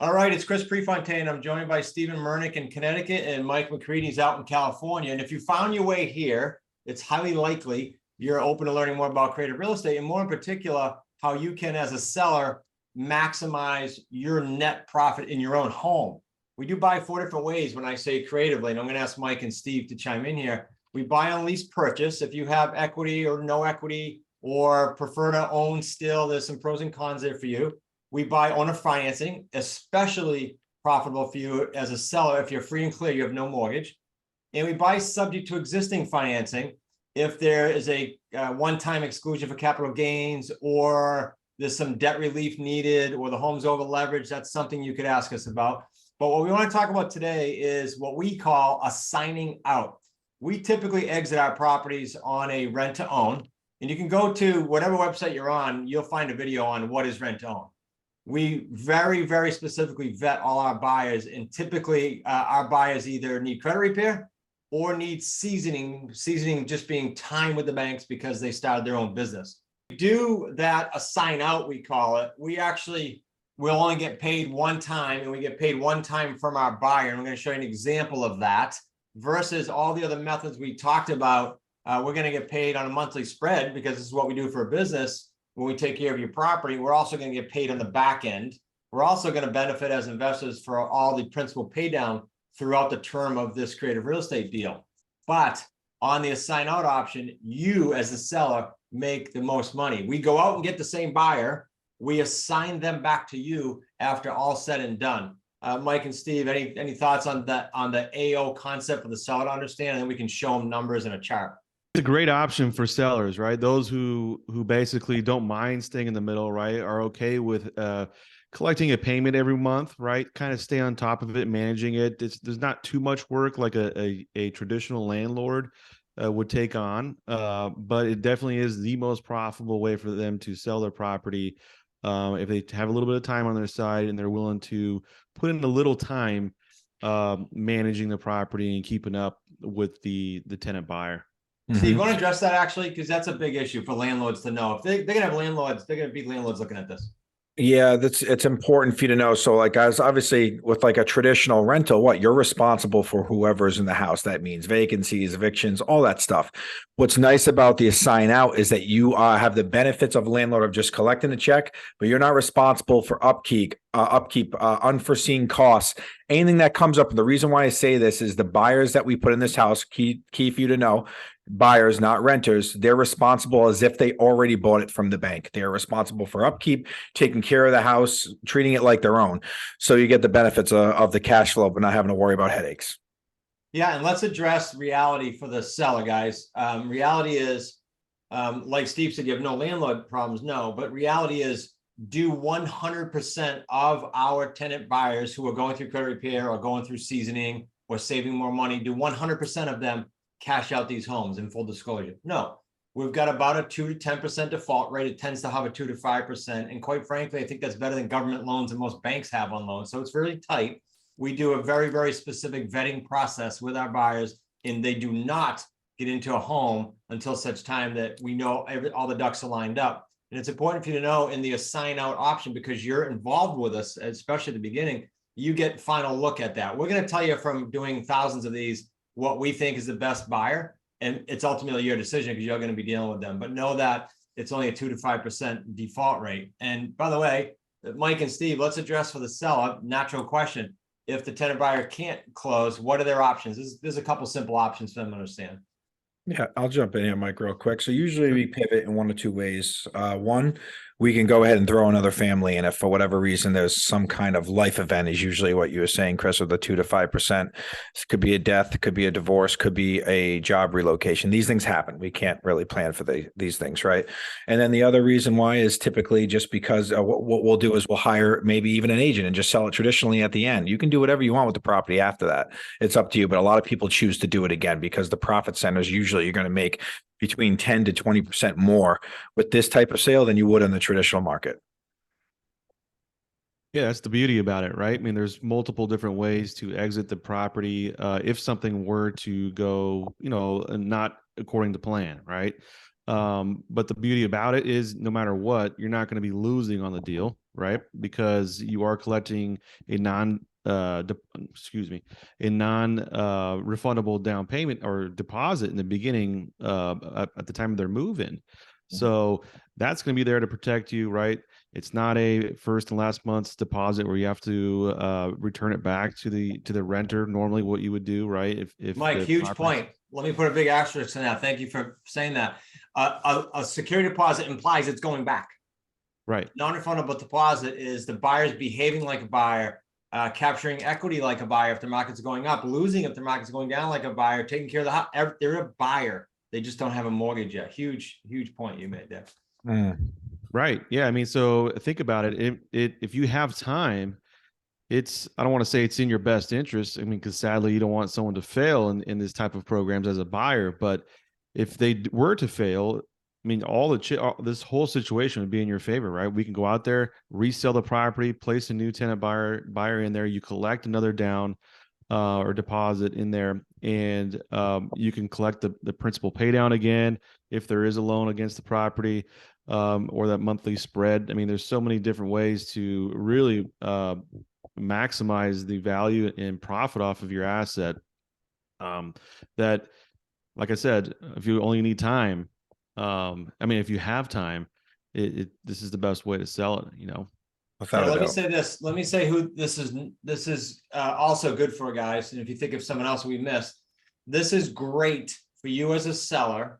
All right, it's Chris Prefontaine. I'm joined by Stephen Mernick in Connecticut and Mike McCready's out in California. And if you found your way here, it's highly likely you're open to learning more about creative real estate and more in particular, how you can, as a seller, maximize your net profit in your own home. We do buy 4 different ways when I say creatively, and I'm going to ask Mike and Steve to chime in here. We buy on lease purchase. If you have equity or no equity or prefer to own still, there's some pros and cons there for you. We buy owner financing, especially profitable for you as a seller. If you're free and clear, you have no mortgage. And we buy subject to existing financing. If there is a one-time exclusion for capital gains, or there's some debt relief needed, or the home's over leveraged, that's something you could ask us about. But what we want to talk about today is what we call a signing out. We typically exit our properties on a rent to own. And you can go to whatever website you're on, you'll find a video on what is rent to own. We very, very specifically vet all our buyers, and typically our buyers either need credit repair or need seasoning just being time with the banks because they started their own business. We do that, a sign out, we call it. We actually will only get paid one time, and we get paid one time from our buyer. And I'm going to show you an example of that versus all the other methods we talked about. We're going to get paid on a monthly spread because this is what we do for a business. When we take care of your property, we're also going to get paid on the back end. We're also going to benefit as investors for all the principal pay down throughout the term of this creative real estate deal. But on the assign out option, you as the seller make the most money. We go out and get the same buyer. We assign them back to you after all said and done. Mike and Steve, any thoughts on that, on the AO concept for the seller to understand? And then we can show them numbers in a chart. It's a great option for sellers, right? Those who basically don't mind staying in the middle, right, are okay with collecting a payment every month, right? Kind of stay on top of it, managing it. There's not too much work like a traditional landlord would take on, but it definitely is the most profitable way for them to sell their property if they have a little bit of time on their side and they're willing to put in a little time managing the property and keeping up with the tenant buyer. Steve, you want to address that actually? Because that's a big issue for landlords to know. If they're going to have landlords, they're going to be landlords looking at this. Yeah, it's important for you to know. So like, as obviously with like a traditional rental, you're responsible for whoever's in the house. That means vacancies, evictions, all that stuff. What's nice about the assign out is that you have the benefits of landlord of just collecting a check, but you're not responsible for upkeep, unforeseen costs, anything that comes up. And the reason why I say this is the buyers that we put in this house, key for you to know, buyers, not renters, they're responsible as if they already bought it from the bank. They are responsible for upkeep, taking care of the house, treating it like their own. So you get the benefits of the cash flow, but not having to worry about headaches. Yeah, and let's address reality for the seller, guys. Reality is, like Steve said, you have no landlord problems, no, but reality is, do 100% of our tenant buyers who are going through credit repair or going through seasoning or saving more money, do 100% of them cash out these homes in full disclosure? No, we've got about a 2 to 10% default rate. It tends to have a 2 to 5%. And quite frankly, I think that's better than government loans and most banks have on loans. So it's really tight. We do a very, very specific vetting process with our buyers, and they do not get into a home until such time that we know all the ducks are lined up. And it's important for you to know in the assign out option, because you're involved with us, especially at the beginning, you get final look at that. We're going to tell you from doing thousands of these what we think is the best buyer, and it's ultimately your decision because you're going to be dealing with them. But know that it's only a 2 to 5% default rate. And by the way, Mike and Steve, let's address for the seller, natural question. If the tenant buyer can't close, what are their options? There's a couple simple options for them to understand. Yeah, I'll jump in here, Mike, real quick. So usually we pivot in 1 or 2 ways. One, we can go ahead and throw another family in if for whatever reason there's some kind of life event, is usually what you were saying, Chris, with the 2 to 5%. This could be a death, it could be a divorce, could be a job relocation. These things happen. We can't really plan for these things, right? And then the other reason why is typically just because what we'll do is we'll hire maybe even an agent and just sell it traditionally at the end. You can do whatever you want with the property after that. It's up to you, but a lot of people choose to do it again because the profit centers usually you're going to make between 10 to 20% more with this type of sale than you would in the traditional market. Yeah, that's the beauty about it, right? I mean, there's multiple different ways to exit the property if something were to go, not according to plan, right? But the beauty about it is no matter what, you're not going to be losing on the deal, right? Because you are collecting a refundable down payment or deposit in the beginning at the time of their move in. So that's going to be there to protect you, right? It's not a first and last month's deposit where you have to return it back to the renter. Normally, what you would do, right? If Mike, the huge property's- point. Let me put a big asterisk in that. Thank you for saying that. A security deposit implies it's going back. right? Non-refundable deposit is the buyer's behaving like a buyer, capturing equity like a buyer if the market's going up, losing if the market's going down like a buyer, taking care of the house. They're a buyer. They just don't have a mortgage yet. Huge point you made there. Right. Yeah. I mean, so think about it. If you have time, I don't want to say it's in your best interest. I mean, because sadly, you don't want someone to fail in this type of programs as a buyer. But if they were to fail, I mean, this whole situation would be in your favor, right? We can go out there, resell the property, place a new tenant buyer in there. You collect another down or deposit in there, and you can collect the principal pay down again if there is a loan against the property, or that monthly spread. I mean, there's so many different ways to really maximize the value and profit off of your asset. That, like I said, if you only need time, I mean, if you have time, this is the best way to sell it, you know. Without a Let me doubt. say this. Let me say who this is. This is also good for guys. And if you think of someone else we missed, this is great for you as a seller.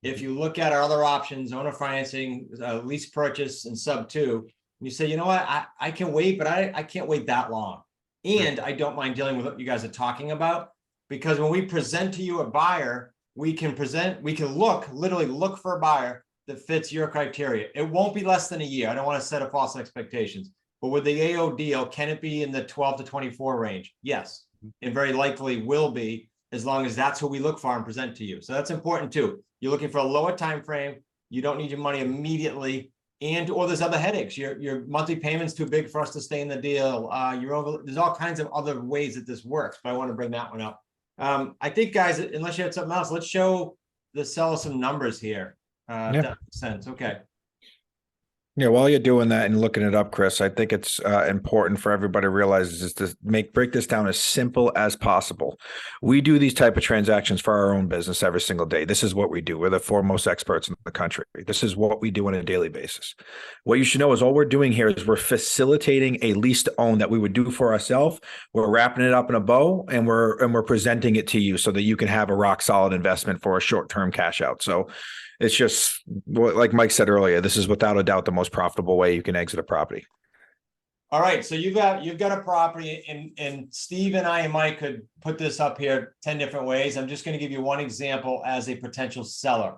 If you look at our other options, owner financing, lease purchase, and sub two, and you say, you know what, I can wait, but I can't wait that long. And I don't mind dealing with what you guys are talking about, because when we present to you a buyer, we can literally look for a buyer that fits your criteria. It won't be less than a year. I don't want to set a false expectations, but with the AO deal, can it be in the 12 to 24 range? Yes, it very likely will be, as long as that's what we look for and present to you. So that's important too. You're looking for a lower time frame. You don't need your money immediately, or there's other headaches. Your monthly payment's too big for us to stay in the deal. There's all kinds of other ways that this works, but I want to bring that one up. I think, guys, unless you had something else, let's show the seller some numbers here. If that makes sense. Okay. Yeah, while you're doing that and looking it up, Chris, I think it's important for everybody to realize is to break this down as simple as possible. We do these type of transactions for our own business every single day. This is what we do. We're the foremost experts in the country. This is what we do on a daily basis. What you should know is all we're doing here is we're facilitating a lease to own that we would do for ourselves. We're wrapping it up in a bow and we're presenting it to you so that you can have a rock solid investment for a short-term cash out. So it's just like Mike said earlier, this is without a doubt the most profitable way you can exit a property. All right. So you've got a property, and Steve and I and Mike could put this up here 10 different ways. I'm just going to give you one example as a potential seller.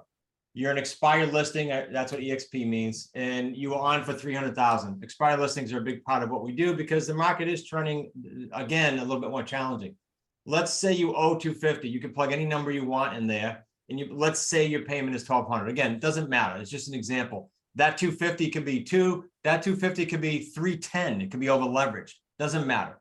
You're an expired listing. That's what EXP means. And you were on for 300,000. Expired listings are a big part of what we do because the market is turning, again, a little bit more challenging. Let's say you owe 250. You can plug any number you want in there. And let's say your payment is 1,200. Again, it doesn't matter. It's just an example. That 250 could be 2. That 250 could be 310. It could be over leveraged. Doesn't matter.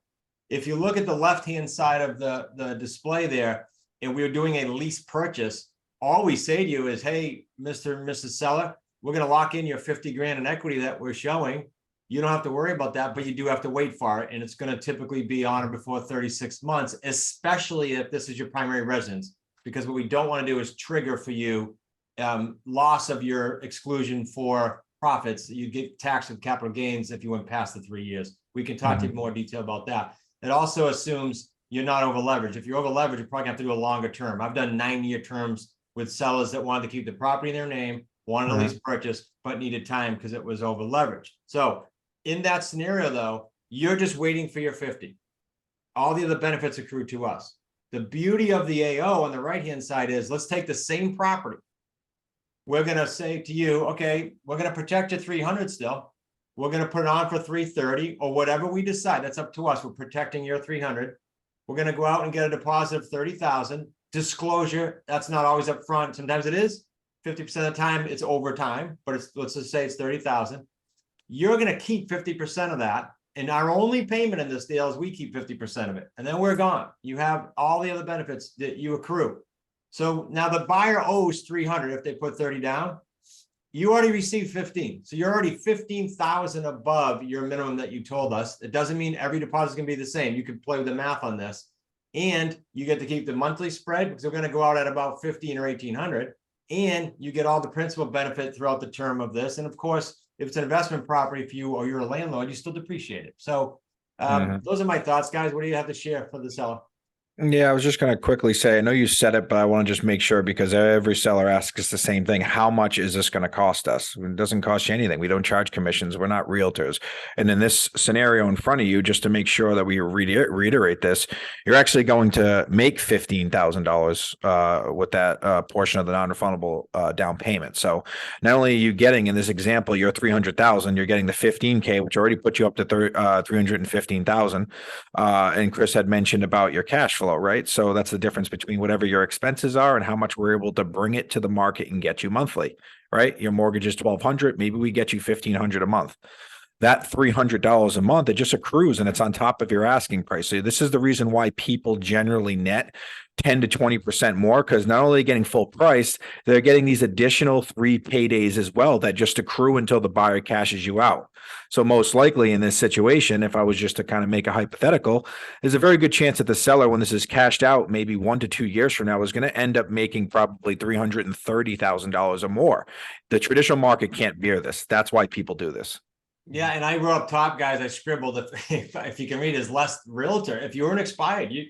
If you look at the left-hand side of the display there, and we're doing a lease purchase, all we say to you is, hey, Mr. and Mrs. Seller, we're going to lock in your 50 grand in equity that we're showing. You don't have to worry about that, but you do have to wait for it. And it's going to typically be on or before 36 months, especially if this is your primary residence. Because what we don't want to do is trigger for you loss of your exclusion for profits. You get taxed with capital gains if you went past the 3 years. We can talk to you in more detail about that. It also assumes you're not over leveraged. If you're over leveraged, you probably have to do a longer term. I've done 9-year terms with sellers that wanted to keep the property in their name, wanted a lease purchase, but needed time because it was over leveraged. So in that scenario, though, you're just waiting for your 50. All the other benefits accrue to us. The beauty of the AO on the right-hand side is, let's take the same property. We're going to say to you, okay, we're going to protect your 300 still. We're going to put it on for 330 or whatever we decide. That's up to us. We're protecting your 300. We're going to go out and get a deposit of 30,000. Disclosure, that's not always up front. Sometimes it is. 50% of the time it's over time, but let's just say it's 30,000. You're going to keep 50% of that. And our only payment in this deal is we keep 50% of it. And then we're gone. You have all the other benefits that you accrue. So now the buyer owes 300 if they put 30 down. You already received 15. So you're already 15,000 above your minimum that you told us. It doesn't mean every deposit is going to be the same. You can play with the math on this. And you get to keep the monthly spread because we're going to go out at about 15 or 1800. And you get all the principal benefit throughout the term of this. And of course, if it's an investment property for you or you're a landlord, you still depreciate it. So those are my thoughts, guys. What do you have to share for the seller? Yeah, I was just going to quickly say, I know you said it, but I want to just make sure because every seller asks us the same thing. How much is this going to cost us? It doesn't cost you anything. We don't charge commissions. We're not realtors. And in this scenario in front of you, just to make sure that we reiterate this, you're actually going to make $15,000 with that portion of the non-refundable down payment. So not only are you getting in this example, you're 300,000, you're getting the 15K, which already put you up to 315,000. And Chris had mentioned about your cash flow. Right. So that's the difference between whatever your expenses are and how much we're able to bring it to the market and get you monthly. Right. Your mortgage is $1,200. Maybe we get you $1,500 a month. That $300 a month, it just accrues and it's on top of your asking price. So this is the reason why people generally net 10 to 20% more, because not only are they getting full price, they're getting these additional 3 paydays as well that just accrue until the buyer cashes you out. So most likely in this situation, if I was just to kind of make a hypothetical, there's a very good chance that the seller, when this is cashed out, maybe 1 to 2 years from now, is going to end up making probably $330,000 or more. The traditional market can't bear this. That's why people do this. Yeah, and I wrote up top, guys. I scribbled if you can read is less realtor. If you were an expired, you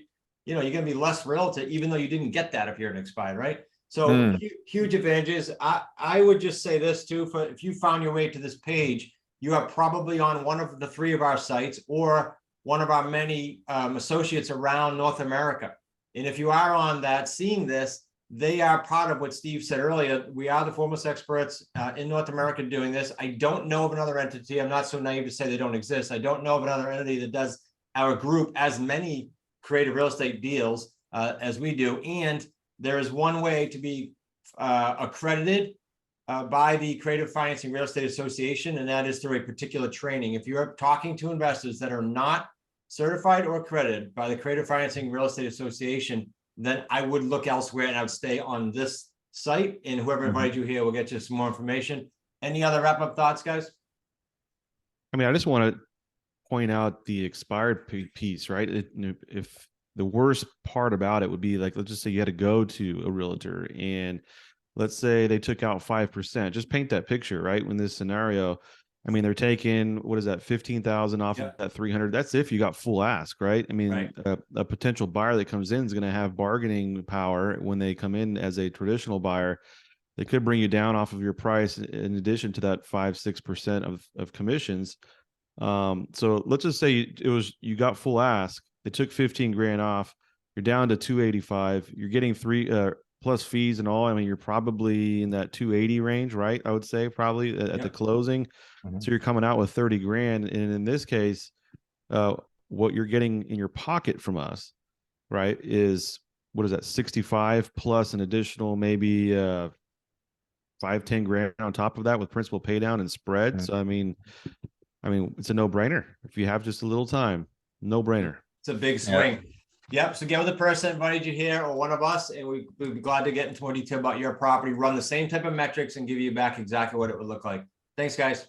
know you're gonna be less realtor, even though you didn't get that if you're an expired, right? So huge advantages. I would just say this too: for if you found your way to this page, you are probably on one of the 3 of our sites or one of our many associates around North America. And if you are on that, seeing this, they are part of what Steve said earlier. We are the foremost experts in North America doing this. I don't know of another entity. I'm not so naive to say they don't exist. I don't know of another entity that does our group as many creative real estate deals as we do. And there is one way to be accredited by the Creative Financing Real Estate Association, and that is through a particular training. If you're talking to investors that are not certified or accredited by the Creative Financing Real Estate Association, then I would look elsewhere and I would stay on this site, and whoever invited you here will get you some more information. Any other wrap-up thoughts, guys? I mean, I just want to point out the expired piece, right? If the worst part about it would be like, let's just say you had to go to a realtor and let's say they took out 5%, just paint that picture, right? In this scenario, I mean, they're taking, what is that, 15,000 off of that 300. That's if you got full ask, right? I mean, a potential buyer that comes in is going to have bargaining power when they come in as a traditional buyer. They could bring you down off of your price in addition to that 5-6% of commissions. So let's just say you got full ask. They took 15 grand off. You're down to 285. You're getting 3 plus fees and all. I mean, you're probably in that 280 range, right? I would say probably at the closing. So you're coming out with 30 grand. And in this case, what you're getting in your pocket from us, right, is, what is that, 65 plus an additional maybe 5-10 grand on top of that with principal pay down and spread. So I mean, it's a no-brainer. If you have just a little time, no-brainer. It's a big swing. Yep. So get with the person that invited you here or one of us, and we'd be glad to get into more detail about your property, run the same type of metrics, and give you back exactly what it would look like. Thanks, guys.